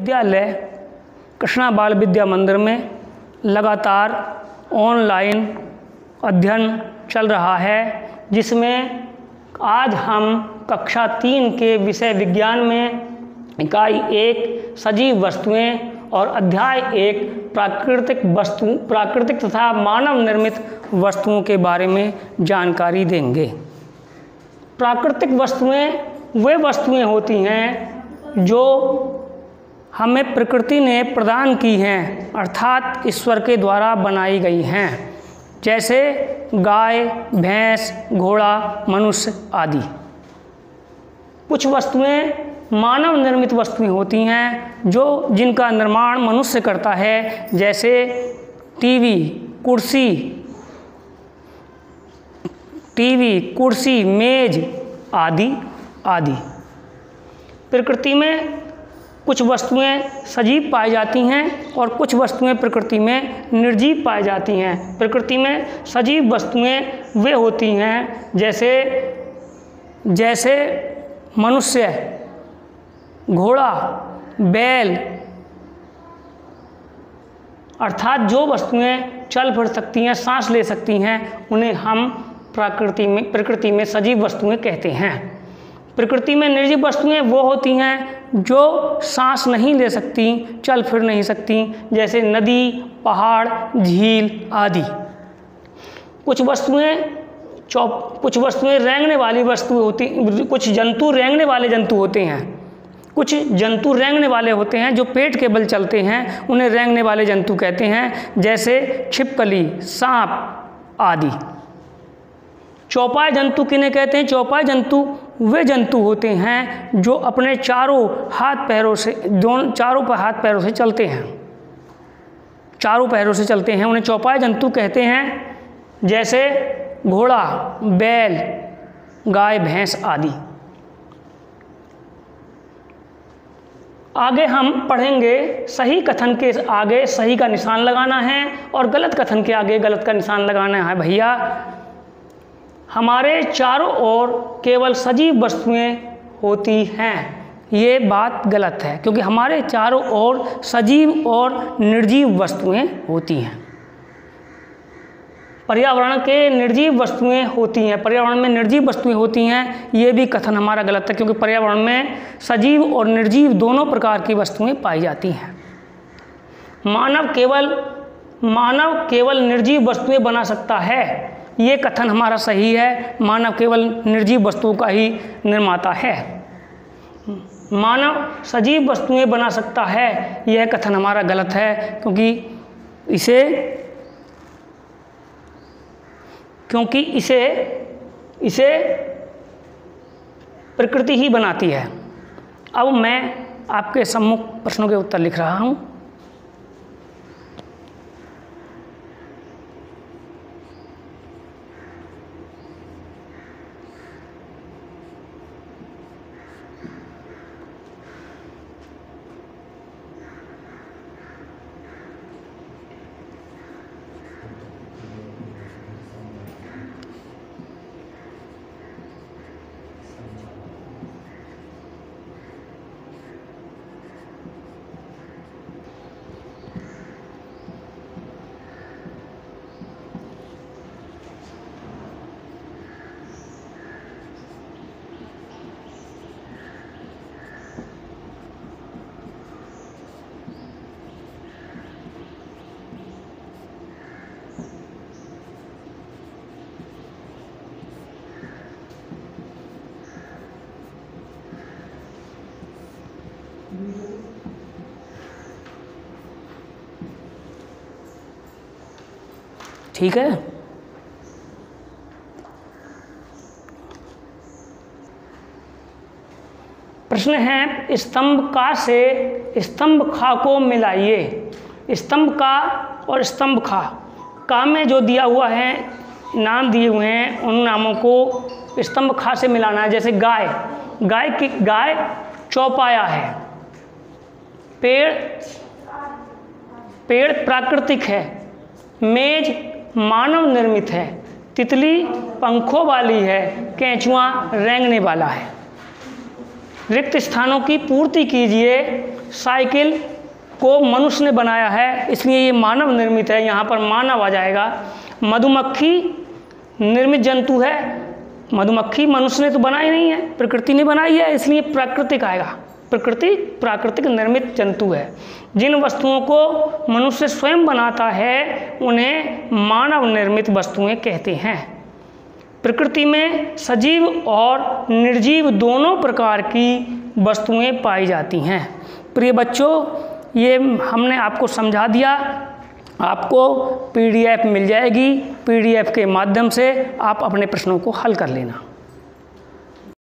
विद्यालय कृष्णा बाल विद्या मंदिर में लगातार ऑनलाइन अध्ययन चल रहा है, जिसमें आज हम कक्षा 3 के विषय विज्ञान में इकाई 1 सजीव वस्तुएं और अध्याय 1 प्राकृतिक तथा मानव निर्मित वस्तुओं के बारे में जानकारी देंगे। प्राकृतिक वस्तुएं वे वस्तुएं होती हैं जो हमें प्रकृति ने प्रदान की हैं, अर्थात ईश्वर के द्वारा बनाई गई हैं, जैसे गाय, भैंस, घोड़ा, मनुष्य आदि। कुछ वस्तुएं मानव निर्मित वस्तुएं होती हैं जिनका निर्माण मनुष्य करता है, जैसे टीवी, कुर्सी, मेज आदि आदि। प्रकृति में कुछ वस्तुएं सजीव पाई जाती हैं और कुछ वस्तुएं प्रकृति में निर्जीव पाई जाती हैं। प्रकृति में सजीव वस्तुएं वे होती हैं जैसे मनुष्य, घोड़ा, बैल, अर्थात जो वस्तुएं चल फिर सकती हैं, सांस ले सकती हैं, उन्हें हम प्रकृति में सजीव वस्तुएं कहते हैं। प्रकृति में निर्जीव वस्तुएं वो होती हैं जो सांस नहीं ले सकती, चल फिर नहीं सकती, जैसे नदी, पहाड़, झील आदि। कुछ वस्तुएं रेंगने वाली वस्तुएं होती, कुछ जंतु रेंगने वाले जंतु होते हैं। कुछ जंतु रेंगने वाले होते हैं जो पेट के बल चलते हैं, उन्हें रेंगने वाले जंतु कहते हैं, जैसे छिपकली, सांप आदि। चौपाई जंतु किन्हें कहते हैं? चौपाई जंतु वे जंतु होते हैं जो अपने चारों पैरों से चलते हैं, उन्हें चौपाई जंतु कहते हैं, जैसे घोड़ा, बैल, गाय, भैंस आदि। आगे हम पढ़ेंगे सही कथन के आगे सही का निशान लगाना है और गलत कथन के आगे गलत का निशान लगाना है। भैया, हमारे चारों ओर केवल सजीव वस्तुएं होती हैं, ये बात गलत है, क्योंकि हमारे चारों ओर सजीव और निर्जीव वस्तुएं होती हैं। पर्यावरण में निर्जीव वस्तुएं होती हैं, ये भी कथन हमारा गलत है, क्योंकि पर्यावरण में सजीव और निर्जीव दोनों प्रकार की वस्तुएं पाई जाती हैं। मानव केवल निर्जीव वस्तुएं बना सकता है, ये कथन हमारा सही है। मानव केवल निर्जीव वस्तुओं का ही निर्माता है। मानव सजीव वस्तुएं बना सकता है, यह कथन हमारा गलत है, क्योंकि इसे प्रकृति ही बनाती है। अब मैं आपके सम्मुख प्रश्नों के उत्तर लिख रहा हूँ। ठीक है। प्रश्न है, स्तंभ का से स्तंभ खा को मिलाइए। स्तंभ का और स्तंभ खा में जो दिया हुआ है, नाम दिए हुए हैं, उन नामों को स्तंभ खा से मिलाना है। जैसे गाय चौपाया है, पेड़ प्राकृतिक है, मेज मानव निर्मित है, तितली पंखों वाली है, केंचुआ रेंगने वाला है। रिक्त स्थानों की पूर्ति कीजिए, साइकिल को मनुष्य ने बनाया है, इसलिए ये मानव निर्मित है, यहाँ पर मानव आ जाएगा। मधुमक्खी निर्मित जंतु है, मधुमक्खी मनुष्य ने तो बनाई नहीं है, प्रकृति ने बनाई है, इसलिए प्राकृतिक आएगा। प्रकृति प्राकृतिक निर्मित जंतु है। जिन वस्तुओं को मनुष्य स्वयं बनाता है उन्हें मानव निर्मित वस्तुएं कहते हैं। प्रकृति में सजीव और निर्जीव दोनों प्रकार की वस्तुएं पाई जाती हैं। प्रिय बच्चों, ये हमने आपको समझा दिया। आपको PDF मिल जाएगी, PDF के माध्यम से आप अपने प्रश्नों को हल कर लेना।